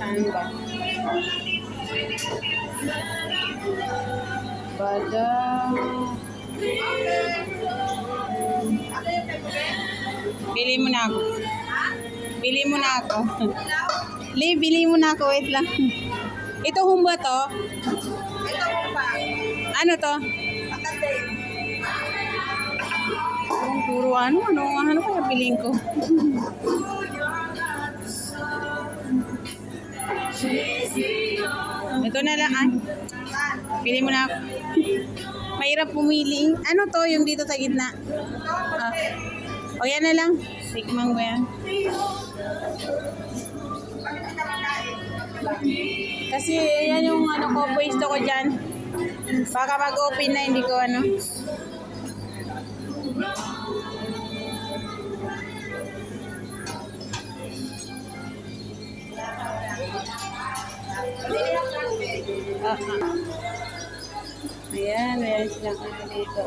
Saan ba? Badang. Bili mo na ako. Bili mo na ako. Bili mo na ako. Wait lang. Ito humba to? Ito po pa. Ano to? Makate. Puro ano kaya bilhin ko? Ito na lang. Ay. Pili mo na ako. Mahirap pumili. Ano to yung dito sa gitna? Ah. O yan na lang. Tikman ko yan. Kasi yan yung ano ko, pwesto ko dyan. Baka mag-open na, hindi ko ano. Ayan, meron silang ano dito.